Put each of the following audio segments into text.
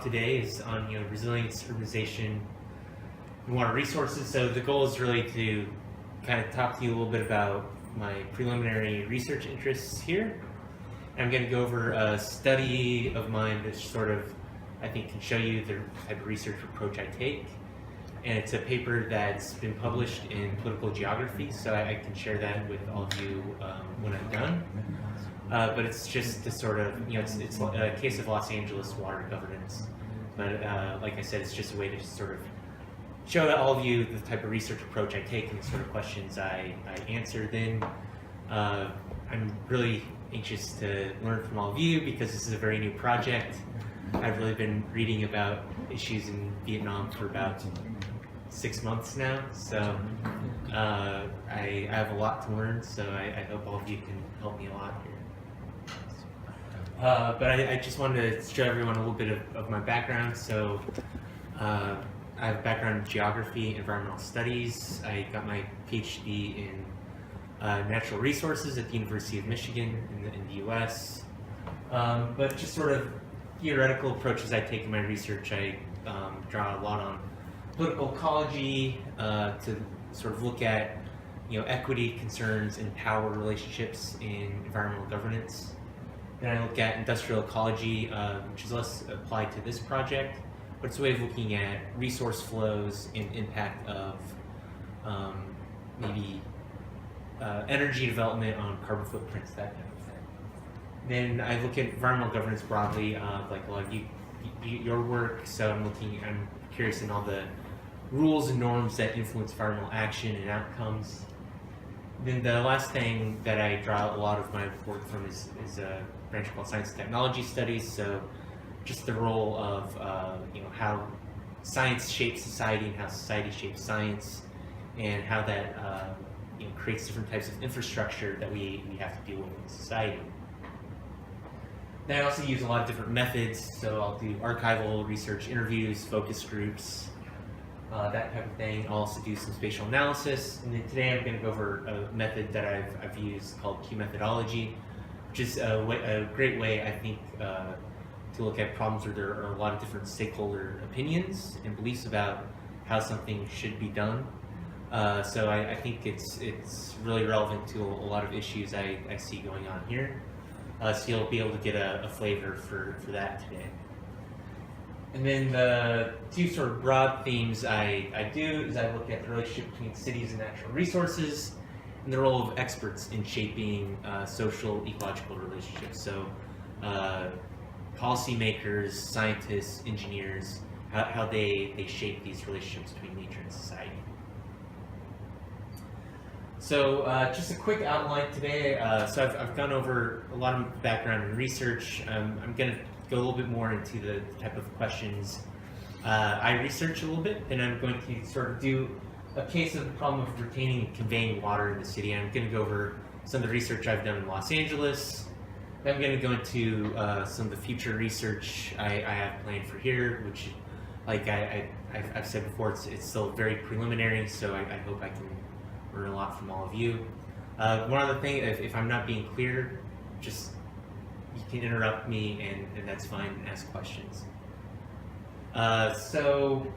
today is on resilience, urbanization, and water resources. So the goal is really to kind of talk to you a little bit about my preliminary research interests here. I'm going to go over a study of mine that sort of, I think, can show you the type of research approach I take. And it's a paper that's been published in Political Geography, so I can share that with all of you when I'm done. But it's just to sort of, it's a case of Los Angeles water governance. But like I said, it's just a way to sort of show to all of you the type of research approach I take and the sort of questions I answer. Then I'm really anxious to learn from all of you because this is a very new project. I've really been reading about issues in Vietnam for about 6 months now, so I have a lot to learn, so I hope all of you can help me a lot here. But I just wanted to show everyone a little bit of my background. So I have a background in geography, environmental studies. I got my PhD in natural resources at the University of Michigan in the US. But just sort of theoretical approaches I take in my research, I draw a lot on political ecology to sort of look at equity concerns and power relationships in environmental governance. Then I look at industrial ecology, which is less applied to this project, but it's a way of looking at resource flows and impact of maybe energy development on carbon footprints, that kind of thing. Then I look at environmental governance broadly, like a lot of your work. So I'm curious in all the rules and norms that influence environmental action and outcomes. Then the last thing that I draw a lot of my work from is a branch called Science and Technology Studies. So just the role of how science shapes society and how society shapes science, and how that creates different types of infrastructure that we have to deal with in society. Then I also use a lot of different methods. So I'll do archival research, interviews, focus groups, that type of thing. I'll also do some spatial analysis. And then today I'm going to go over a method that I've used called Q methodology, which is a great way, I think, to look at problems where there are a lot of different stakeholder opinions and beliefs about how something should be done. So I think it's really relevant to a lot of issues I see going on here. So you'll be able to get a flavor for that today. And then the two sort of broad themes I do is I look at the relationship between cities and natural resources and the role of experts in shaping social ecological relationships. So policymakers, scientists, engineers, how they shape these relationships between nature and society. So just a quick outline today. So I've gone over a lot of background and research. I'm going to go a little bit more into the type of questions I research a little bit, and I'm going to sort of do a case of the problem of retaining and conveying water in the city. I'm going to go over some of the research I've done in Los Angeles. Then I'm going to go into some of the future research I have planned for here, which, like I've said before, it's still very preliminary, so I hope I can learn a lot from all of you. One other thing, if I'm not being clear, just you can interrupt me, and that's fine, and ask questions. So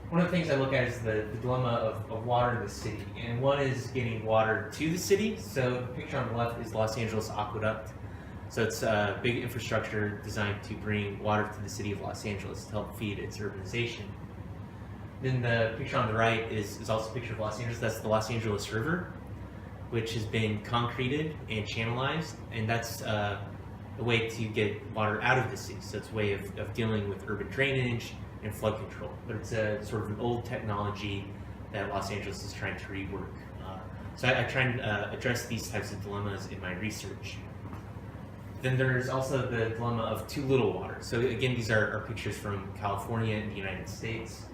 one of the things I look at is the dilemma of water in the city, and one is getting water to the city. So the picture on the left is Los Angeles Aqueduct. So it's a big infrastructure designed to bring water to the city of Los Angeles to help feed its urbanization. Then the picture on the right is also a picture of Los Angeles. That's the Los Angeles River, which has been concreted and channelized, and that's a way to get water out of the city. So it's a way of dealing with urban drainage and flood control. But it's a sort of an old technology that Los Angeles is trying to rework. So I try and address these types of dilemmas in my research. Then there's also the dilemma of too little water. So again, these are pictures from California and the United States.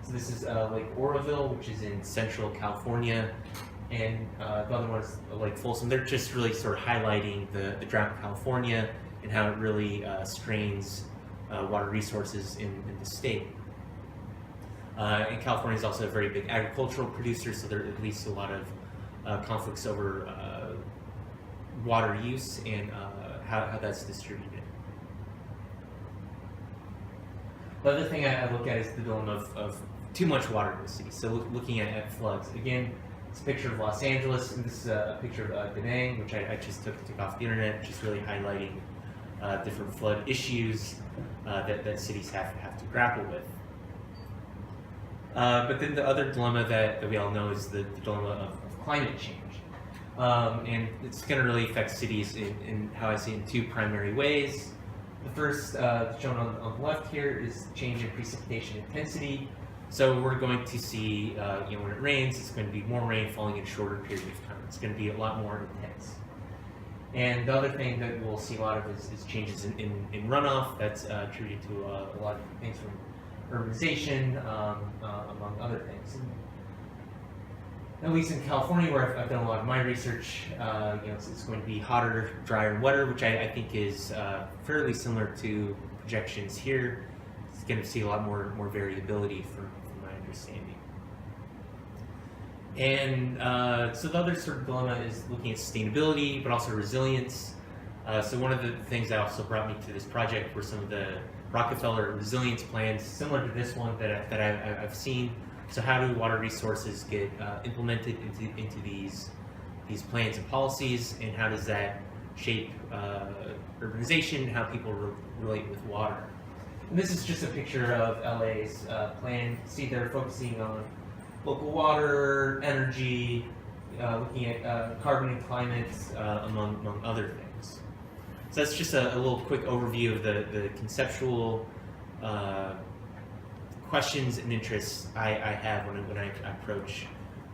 So this is Lake Oroville, which is in central California, and the other one is Lake Folsom. They're just really sort of highlighting the drought in California and how it really strains water resources in the state. And California is also a very big agricultural producer, so there are at least a lot of conflicts over water use and how that's distributed. The other thing I look at is the dilemma of too much water in the city. So looking at floods. Again, it's a picture of Los Angeles, and this is a picture of Da Nang, which I just took off the internet, just really highlighting different flood issues that cities have to grapple with. But then the other dilemma that we all know is the dilemma of climate change. And it's going to really affect cities in how I see it in two primary ways. The first, shown on the left here, is change in precipitation intensity. So we're going to see, when it rains, it's going to be more rain falling in a shorter period of time. It's going to be a lot more intense. And the other thing that we'll see a lot of is changes in runoff. That's attributed to a lot of things from urbanization, among other things. At least in California, where I've done a lot of my research, it's going to be hotter, drier, and wetter, which I think is fairly similar to projections here. It's going to see a lot more variability from my understanding. And so the other sort of dilemma is looking at sustainability, but also resilience. So one of the things that also brought me to this project were some of the Rockefeller resilience plans, similar to this one that I've seen. So how do water resources get implemented into these plans and policies, and how does that shape urbanization, how people relate with water? And this is just a picture of LA's plan. See, they're focusing on local water, energy, looking at carbon and climate, among other things. So that's just a little quick overview of the conceptual questions and interests I have when I approach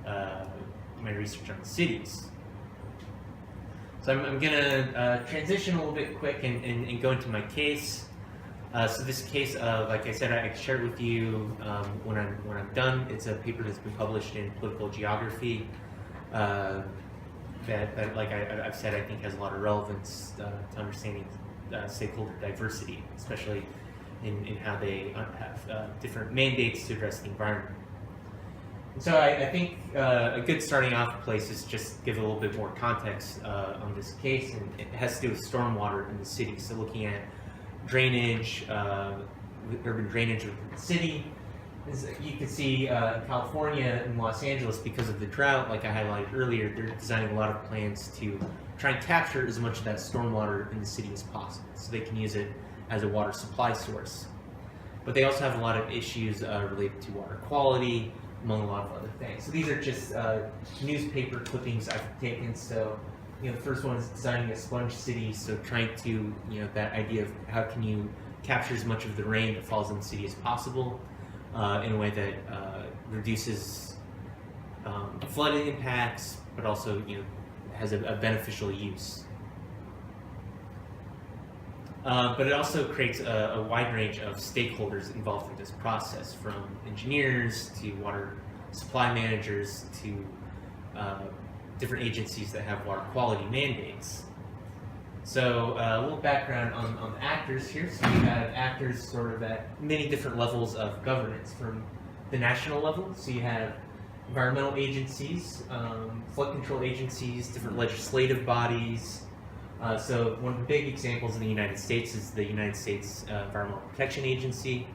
my research on cities. So I'm going to transition a little bit quick and go into my case. So this case, like I said, I shared with you when I'm done. It's a paper that's been published in Political Geography that, like I've said, I think has a lot of relevance to understanding stakeholder diversity, especially in how they have different mandates to address the environment. And so I think a good starting off place is just give a little bit more context on this case, and it has to do with stormwater in the city. So looking at drainage, urban drainage within the city. As you can see, in California and Los Angeles, because of the drought, like I highlighted earlier, they're designing a lot of plans to try and capture as much of that stormwater in the city as possible, so they can use it as a water supply source. But they also have a lot of issues related to water quality, among a lot of other things. So these are just newspaper clippings I've taken. So, the first one is designing a sponge city. So trying to, that idea of how can you capture as much of the rain that falls in the city as possible in a way that reduces flooding impacts, but also, has a beneficial use. But it also creates a wide range of stakeholders involved in this process, from engineers to water supply managers to different agencies that have water quality mandates. So a little background on the actors here. So we have actors sort of at many different levels of governance, from the national level. So you have environmental agencies, flood control agencies, different legislative bodies. So one of the big examples in the United States is the United States Environmental Protection Agency.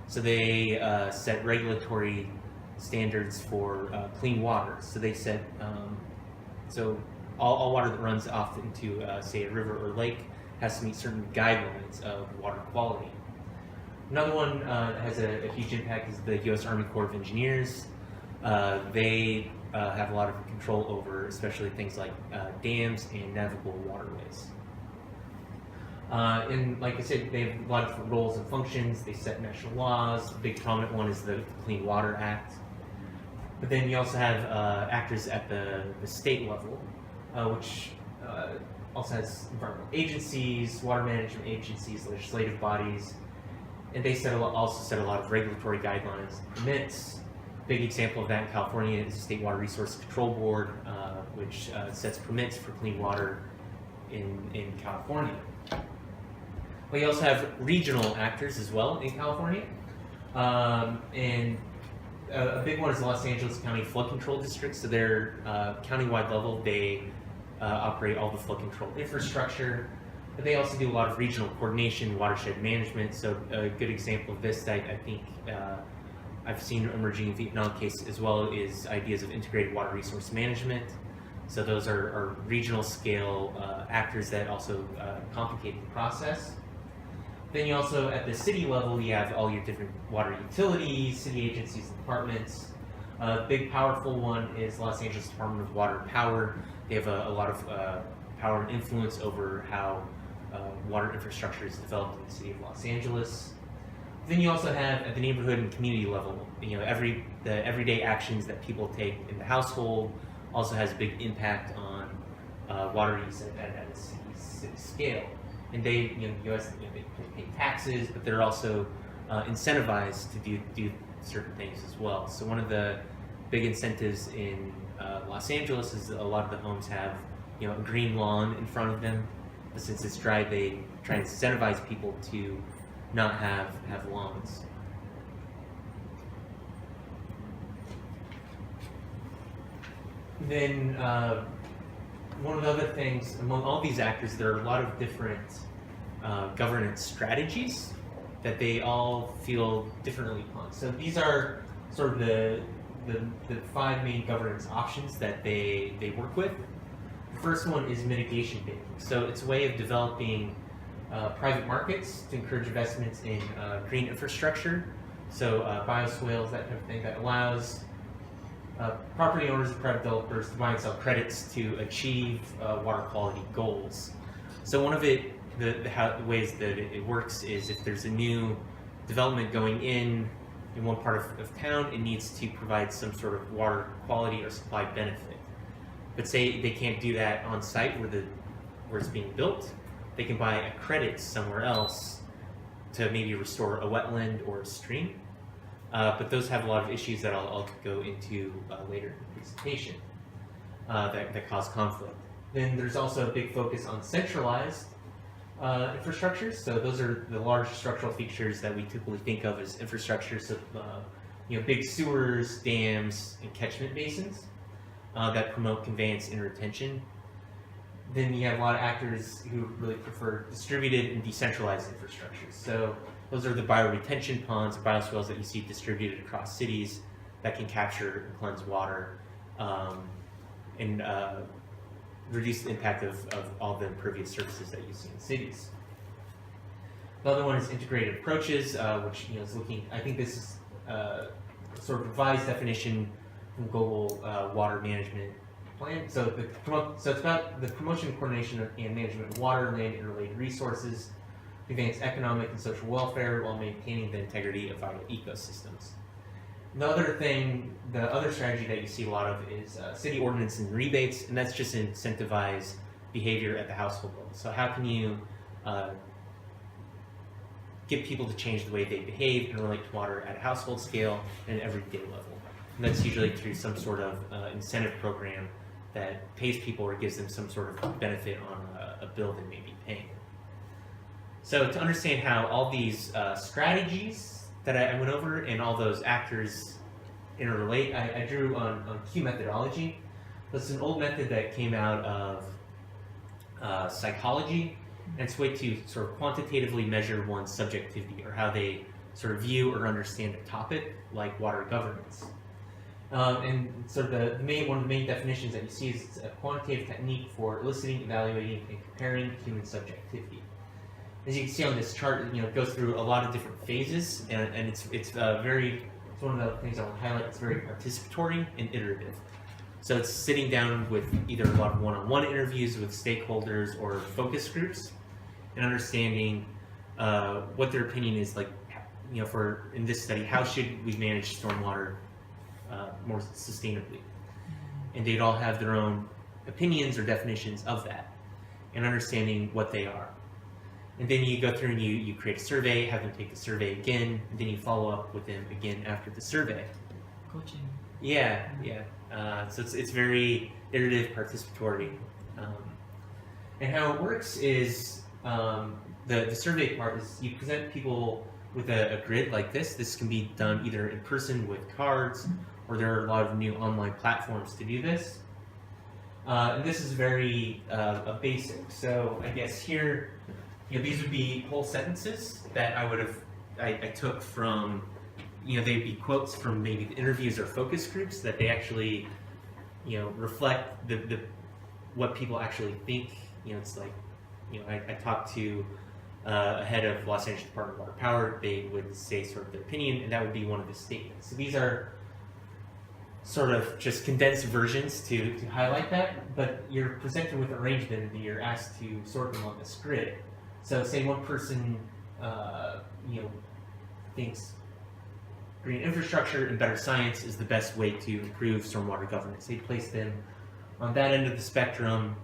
So they set regulatory standards for clean water. So they set, so all water that runs off into, say, a river or lake has to meet certain guidelines of water quality. Another one that has a huge impact is the U.S. Army Corps of Engineers. They have a lot of control over especially things like dams and navigable waterways. And like I said, they have a lot of different roles and functions. They set national laws. A big prominent one is the Clean Water Act. But then you also have actors at the state level, which also has environmental agencies, water management agencies, legislative bodies, and they also set a lot of regulatory guidelines, permits. Big example of that in California is the State Water Resources Control Board, which sets permits for clean water in California. But you also have regional actors as well in California, and a big one is Los Angeles County Flood Control District. So they're countywide level. They operate all the flood control infrastructure. But they also do a lot of regional coordination, watershed management. So a good example of this that I think I've seen emerging in Vietnam case as well is ideas of integrated water resource management. So those are regional scale actors that also complicate the process. Then you also, at the city level, you have all your different water utilities, city agencies, and departments. A big powerful one is Los Angeles Department of Water and Power. They have a lot of power and influence over how water infrastructure is developed in the city of Los Angeles. Then you also have at the neighborhood and community level, the everyday actions that people take in the household also has a big impact on water use at a city scale. And they, they pay taxes, but they're also incentivized to do certain things as well. So one of the big incentives in Los Angeles is a lot of the homes have, a green lawn in front of them. But since it's dry, they try to incentivize people to not have lawns. Then one of the other things, among all these actors, there are a lot of different governance strategies that they all feel differently upon. So these are sort of the 5 main governance options that they work with. The first one is mitigation banking. So it's a way of developing private markets to encourage investments in green infrastructure. So bioswales, that kind of thing, that allows property owners and private developers to buy and sell credits to achieve water quality goals. So one of the ways that it works is if there's a new development going in one part of town, it needs to provide some sort of water quality or supply benefit. But say they can't do that on site where it's being built, they can buy a credit somewhere else to maybe restore a wetland or a stream. But those have a lot of issues that I'll go into later in the presentation that cause conflict. Then there's also a big focus on centralized infrastructures. So those are the large structural features that we typically think of as infrastructure. So big sewers, dams, and catchment basins that promote conveyance and retention. Then you have a lot of actors who really prefer distributed and decentralized infrastructures. So those are the bioretention ponds, bioswales that you see distributed across cities that can capture and cleanse water and reduce the impact of all the impervious surfaces that you see in cities. The other one is integrated approaches, which is looking, I think this is sort of revised definition from global water management plan. So it's about the promotion, coordination, and management of water, land, and related resources, advance economic and social welfare while maintaining the integrity of vital ecosystems. The other strategy that you see a lot of is city ordinance and rebates, and that's just incentivize behavior at the household level. So how can you get people to change the way they behave and relate to water at a household scale and an everyday level? And that's usually through some sort of incentive program that pays people or gives them some sort of benefit on a bill they may be paying. So to understand how all these strategies that I went over and all those actors interrelate, I drew on Q methodology. It's an old method that came out of psychology, and it's a way to sort of quantitatively measure one's subjectivity or how they sort of view or understand a topic like water governance. And sort of one of the main definitions that you see is it's a quantitative technique for eliciting, evaluating, and comparing human subjectivity. As you can see on this chart, it goes through a lot of different phases, and it's one of the things I want to highlight. It's very participatory and iterative. So it's sitting down with either a lot of one-on-one interviews with stakeholders or focus groups, and understanding what their opinion is. Like, for in this study, how should we manage stormwater more sustainably? And they'd all have their own opinions or definitions of that, and understanding what they are. And then you go through and you create a survey, have them take the survey again, and then you follow up with them again after the survey. Coaching. Yeah. So it's very iterative, participatory. And how it works is the survey part is you present people with a grid like this. This can be done either in person with cards, or there are a lot of new online platforms to do this. And this is very basic. So I guess here these would be whole sentences that I took from, they'd be quotes from maybe the interviews or focus groups that they actually, reflect the what people actually think. It's like, I talked to a head of Los Angeles Department of Water Power. They would say sort of their opinion, and that would be one of the statements. So these are sort of just condensed versions to highlight that, but you're presented with arrangement and you're asked to sort them on this grid. So say one person, thinks green infrastructure and better science is the best way to improve stormwater governance. They place them on that end of the spectrum,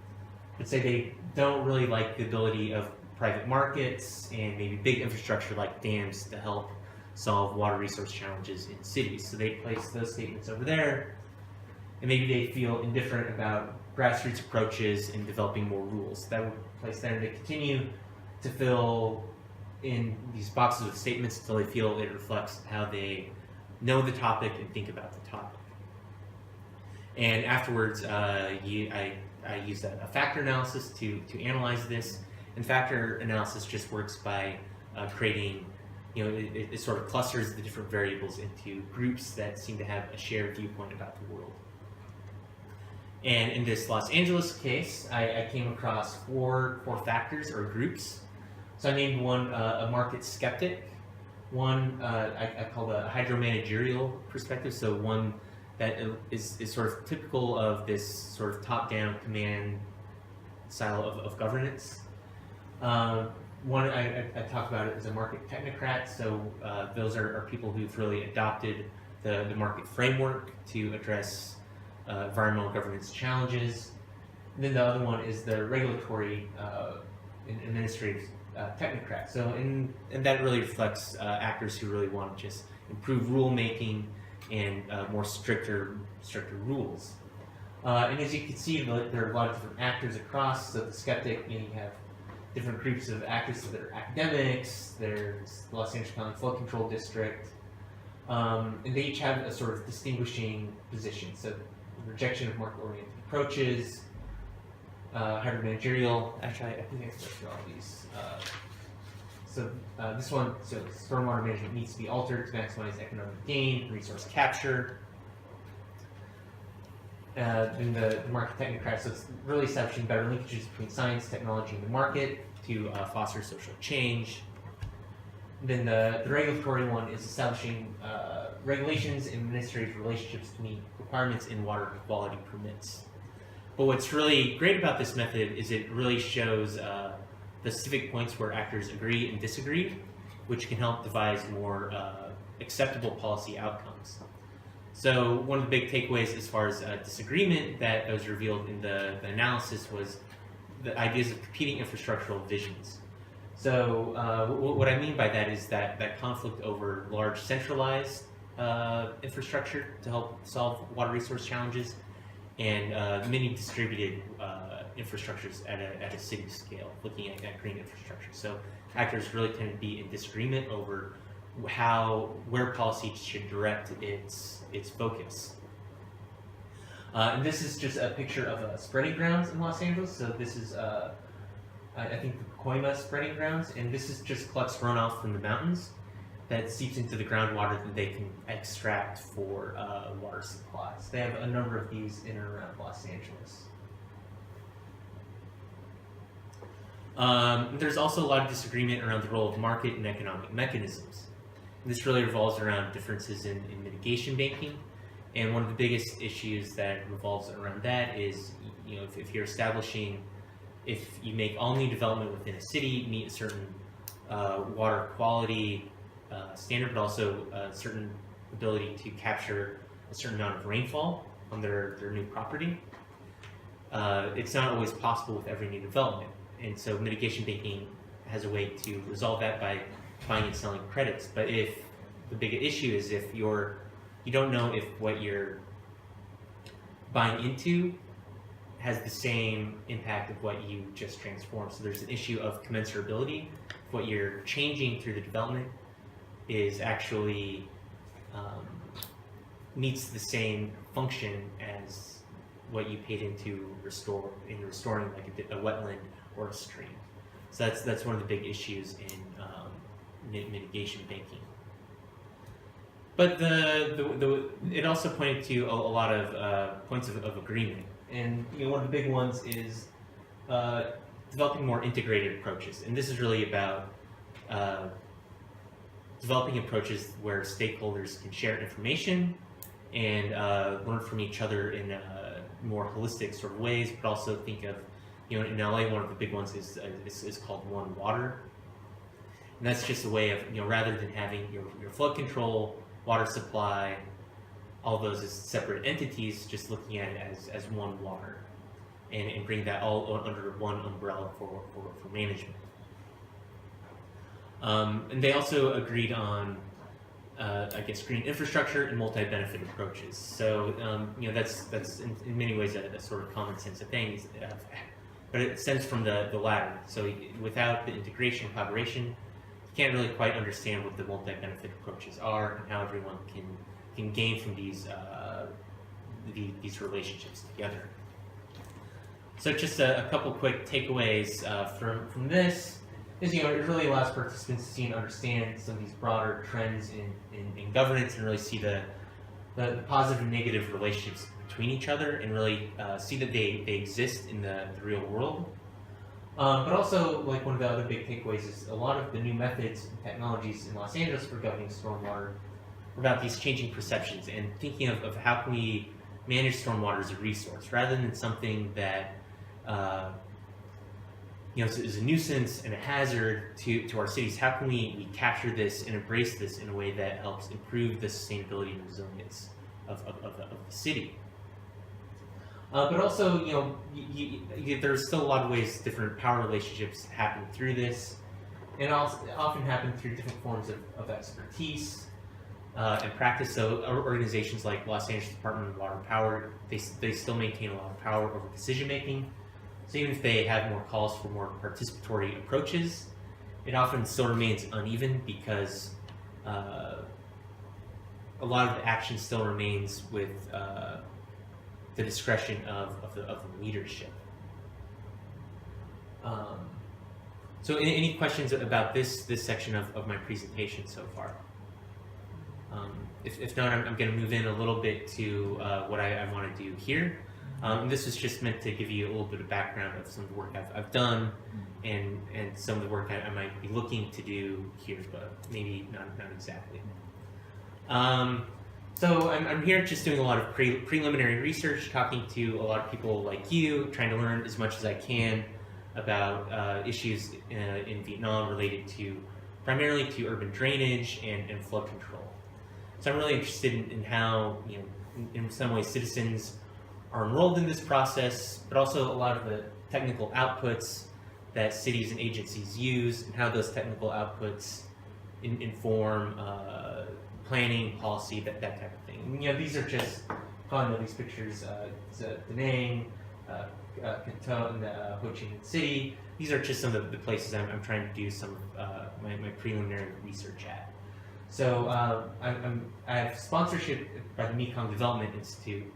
but say they don't really like the ability of private markets and maybe big infrastructure like dams to help solve water resource challenges in cities. So they place those statements over there, and maybe they feel indifferent about grassroots approaches in developing more rules. That would place them to continue to fill in these boxes with statements until they feel it reflects how they know the topic and think about the topic. And afterwards, I use a factor analysis to analyze this. And factor analysis just works by creating, it sort of clusters the different variables into groups that seem to have a shared viewpoint about the world. And in this Los Angeles case, I came across four factors or groups. So I named one a market skeptic, one I call a hydromanagerial perspective, so one that is sort of typical of this sort of top-down command style of governance. One I talk about it as a market technocrat, so those are people who've really adopted the market framework to address environmental governance challenges. And then the other one is the regulatory and administrative technocrat. So and that really reflects actors who really want to just improve rulemaking and more stricter rules. And as you can see, there are a lot of different actors across. So the skeptic, you have different groups of actors. So there are academics, there's the Los Angeles County Flood Control District, and they each have a sort of distinguishing position. So rejection of market-oriented approaches, hydromanagerial. Actually, I think I can go through all these. This one, so stormwater management needs to be altered to maximize economic gain, resource capture. Then the market technocrat, so it's really establishing better linkages between science, technology, and the market to foster social change. Then the regulatory one is establishing regulations and administrative relationships to meet requirements in water quality permits. But what's really great about this method is it really shows the specific points where actors agree and disagree, which can help devise more acceptable policy outcomes. So one of the big takeaways as far as disagreement that was revealed in the analysis was the ideas of competing infrastructural visions. So what I mean by that is that conflict over large centralized infrastructure to help solve water resource challenges and many distributed infrastructures at a city scale, looking at green infrastructure. So actors really tend to be in disagreement over where policy should direct its focus. And this is just a picture of spreading grounds in Los Angeles. So this is, I think, the Pacoima spreading grounds, and this is just collects runoff from the mountains that seeps into the groundwater that they can extract for water supplies. They have a number of these in and around Los Angeles. There's also a lot of disagreement around the role of market and economic mechanisms. And this really revolves around differences in mitigation banking. And one of the biggest issues that revolves around that is, if you're establishing, if you make all new development within a city meet a certain water quality standard, but also a certain ability to capture a certain amount of rainfall on their new property, it's not always possible with every new development. And so mitigation banking has a way to resolve that by buying and selling credits. But if the big issue is if you don't know if what you're buying into has the same impact of what you just transformed. So there's an issue of commensurability. What you're changing through the development is actually meets the same function as what you paid into restoring like a wetland or a stream. So that's one of the big issues in mitigation banking. But it also pointed to a lot of points of agreement, and one of the big ones is developing more integrated approaches, and this is really about developing approaches where stakeholders can share information and learn from each other in more holistic sort of ways, but also think of, in LA, one of the big ones is called One Water. And that's just a way of, rather than having your flood control, water supply, all those as separate entities, just looking at it as one water and bring that all under one umbrella for management. And they also agreed on, I guess, green infrastructure and multi-benefit approaches. So, that's in many ways a sort of common sense of things, but it stems from the latter. So without the integration, collaboration, you can't really quite understand what the multi-benefit approaches are and how everyone can gain from these relationships together. So just a couple quick takeaways from this is, it really allows participants to see and understand some of these broader trends in governance and really see the positive and negative relationships between each other and really see that they exist in the real world. But also, like, one of the other big takeaways is a lot of the new methods and technologies in Los Angeles for governing stormwater are about these changing perceptions and thinking of how can we manage stormwater as a resource rather than something that is a nuisance and a hazard to our cities. How can we capture this and embrace this in a way that helps improve the sustainability and resilience of the city? But also, there's still a lot of ways different power relationships happen through this, and also often happen through different forms of expertise and practice. So organizations like Los Angeles Department of Water and Power, they still maintain a lot of power over decision making. So even if they have more calls for more participatory approaches, it often still remains uneven because a lot of the action still remains with the discretion of the leadership. So any questions about this section of my presentation so far? If not, I'm going to move in a little bit to what I want to do here. This is just meant to give you a little bit of background of some of the work I've done and some of the work I might be looking to do here, but maybe not exactly. So I'm here just doing a lot of preliminary research, talking to a lot of people like you, trying to learn as much as I can about issues in Vietnam related primarily to urban drainage and flood control. So I'm really interested in how, in some ways citizens are enrolled in this process, but also a lot of the technical outputs that cities and agencies use and how those technical outputs inform planning, policy, that type of thing. These are just, probably know these pictures, Da Nang, Canton, Ho Chi Minh City. These are just some of the places I'm trying to do some of my preliminary research at. So I have sponsorship by the Mekong Development Institute,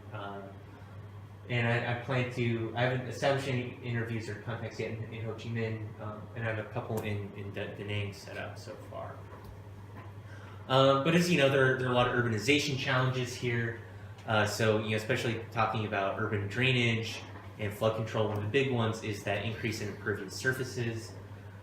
and I haven't established any interviews or contacts yet in Ho Chi Minh, and I have a couple in Da Nang set up so far. But as you know, there are a lot of urbanization challenges here. So especially talking about urban drainage and flood control, one of the big ones is that increase in impervious surfaces.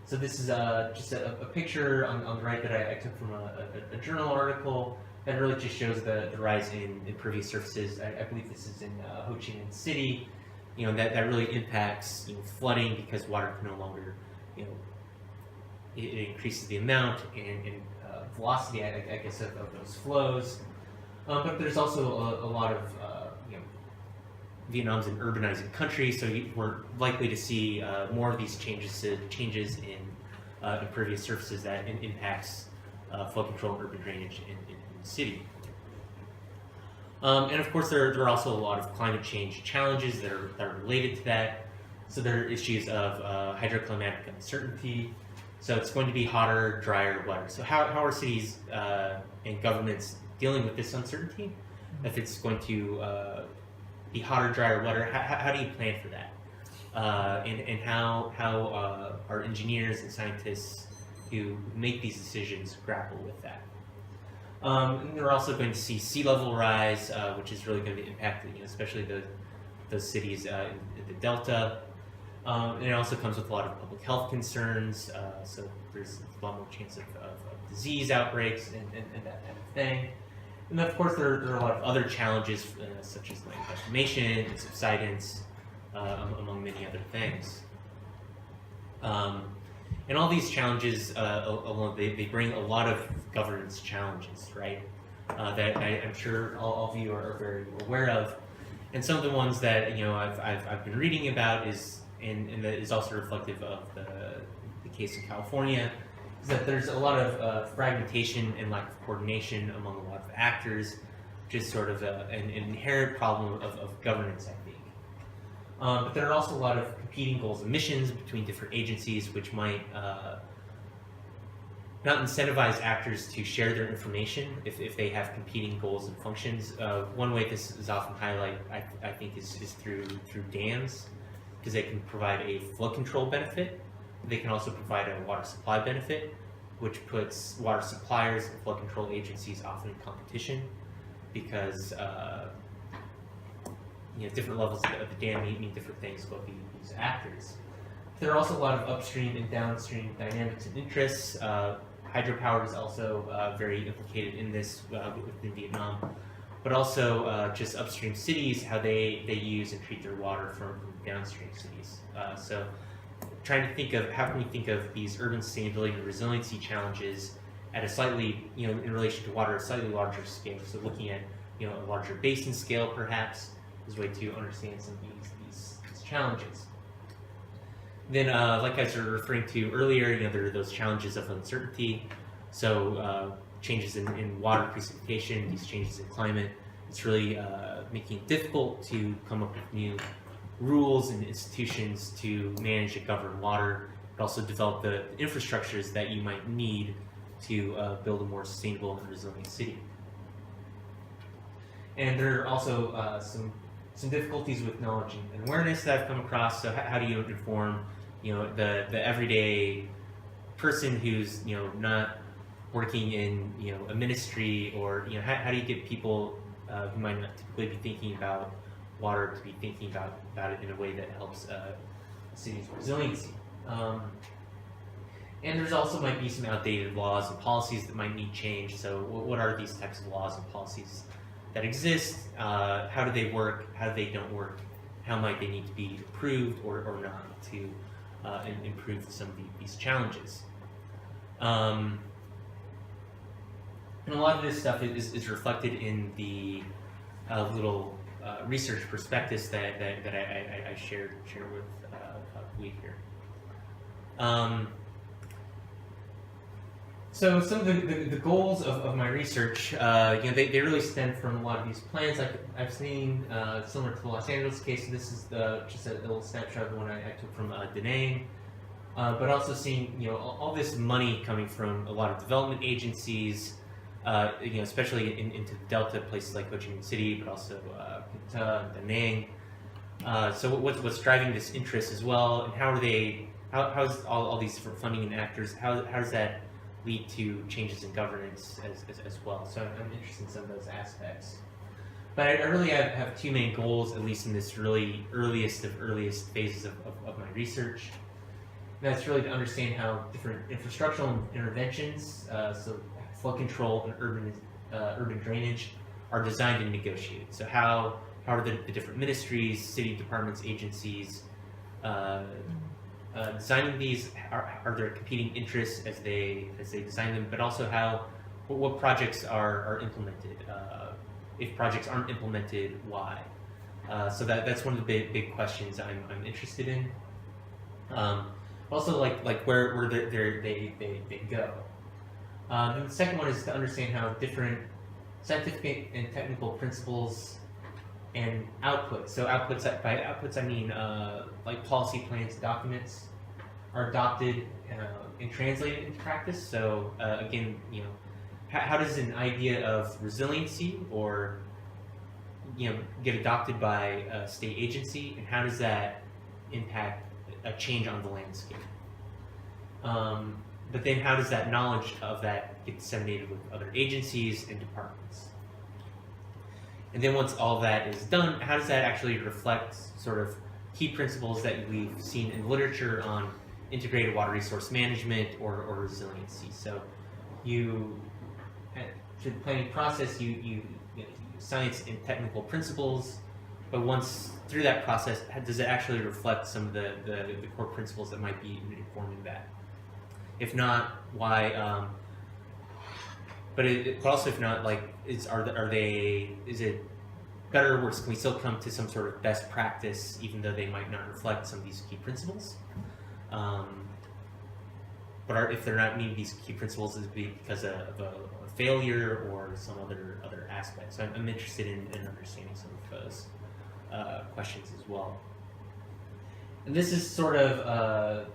So this is just a picture on the right that I took from a journal article that really just shows the rise in impervious surfaces. I believe this is in Ho Chi Minh City. That really impacts flooding because water can no longer, it increases the amount and velocity, I guess, of those flows. But there's also a lot of, Vietnam's an urbanizing country, so we're likely to see more of these changes in impervious surfaces that impacts flood control and urban drainage in the city. And of course, there are also a lot of climate change challenges that are related to that. So there are issues of hydroclimatic uncertainty. So it's going to be hotter, drier, wetter. So how are cities and governments dealing with this uncertainty? If it's going to be hotter, drier, wetter, how do you plan for that? and how our engineers and scientists who make these decisions grapple with that. And we're also going to see sea level rise, which is really going to impact, especially those cities in the Delta. And it also comes with a lot of public health concerns, so there's a lot more chance of disease outbreaks and that kind of thing. And of course, there are a lot of other challenges, such as land decimation and subsidence, among many other things. And all these challenges, alone, they bring a lot of governance challenges, right? That I'm sure all of you are very aware of. And some of the ones that I've been reading about is, and that is also reflective of the case in California, is that there's a lot of fragmentation and lack of coordination among a lot of actors, which is sort of an inherent problem of governance, I think. But there are also a lot of competing goals and missions between different agencies, which might not incentivize actors to share their information if they have competing goals and functions. One way this is often highlighted, I think, is through dams, because they can provide a flood control benefit. They can also provide a water supply benefit, which puts water suppliers and flood control agencies often in competition, because different levels of the dam mean different things about these actors. There are also a lot of upstream and downstream dynamics and interests. Hydropower is also very implicated in this within Vietnam, but also just upstream cities, how they use and treat their water from downstream cities. So trying to think of how can we think of these urban sustainability and resiliency challenges at a slightly, in relation to water, a slightly larger scale. So looking at, a larger basin scale perhaps is a way to understand some of these challenges. Then, like I was referring to earlier, there are those challenges of uncertainty. So changes in water precipitation, these changes in climate, it's really making it difficult to come up with new rules and institutions to manage and govern water, but also develop the infrastructures that you might need to build a more sustainable and resilient city. And there are also some difficulties with knowledge and awareness that I've come across. So how do you inform, the everyday person who's, not working in, a ministry, or, how do you get people who might not typically be thinking about water to be thinking about it in a way that helps a city's resiliency. And there's also might be some outdated laws and policies that might need change. So what are these types of laws and policies that exist? How do they work? How do they don't work? How might they need to be improved or not to improve some of these challenges? And a lot of this stuff is reflected in the little research prospectus that I shared with we here. So some of the goals of my research, they really stem from a lot of these plans. I've seen similar to the Los Angeles case. So this is just a little snapshot of the one I took from Da Nang. But also seeing all this money coming from a lot of development agencies, especially into the Delta, places like Ho Chi Minh City, but also Da Nang. So what's driving this interest as well, and how's all these different funding and actors, how does that lead to changes in governance as well? So I'm interested in some of those aspects. But I really have two main goals, at least in this really earliest phases of my research. And that's really to understand how different infrastructural interventions, so flood control and urban drainage, are designed and negotiated. So how are the different ministries, city departments, agencies designing these? Are there competing interests as they design them? But also what projects are implemented? If projects aren't implemented, why? So that's one of the big questions I'm interested in. Also, like where they go. And the second one is to understand how different scientific and technical principles and outputs. So outputs, by outputs I mean like policy plans, documents, are adopted and translated into practice. So again, how does an idea of resiliency or get adopted by a state agency, and how does that impact a change on the landscape. But then how does that knowledge of that get disseminated with other agencies and departments? And then once all that is done, how does that actually reflect sort of key principles that we've seen in literature on integrated water resource management or resiliency? So you, through the planning process, you science and technical principles, but once through that process, does it actually reflect some of the core principles that might be informing that? If not, why? But also, if not, like, is it better or worse? Can we still come to some sort of best practice, even though they might not reflect some of these key principles? But if they're not meeting these key principles, is it because of a failure or some other aspect? So I'm interested in understanding some of those questions as well. And this is sort of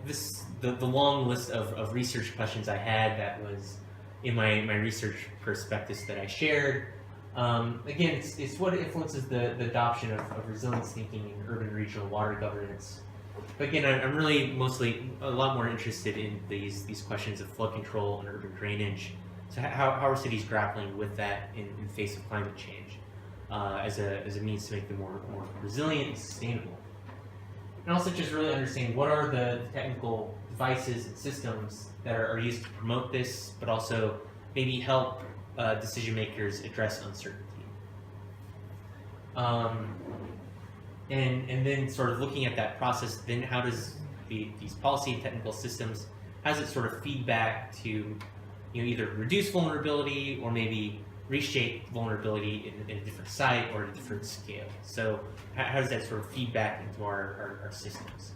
the long list of research questions I had that was in my research prospectus that I shared. Again, it's what influences the adoption of resilience thinking in urban and regional water governance. But again, I'm really mostly a lot more interested in these questions of flood control and urban drainage. So how are cities grappling with that in the face of climate change as a means to make them more resilient and sustainable? And also just really understanding what are the technical devices and systems that are used to promote this, but also maybe help decision makers address uncertainty. And then sort of looking at that process, then how does these policy and technical systems, how does it sort of feedback to either reduce vulnerability or maybe reshape vulnerability in a different site or at a different scale? So how does that sort of feedback into our systems?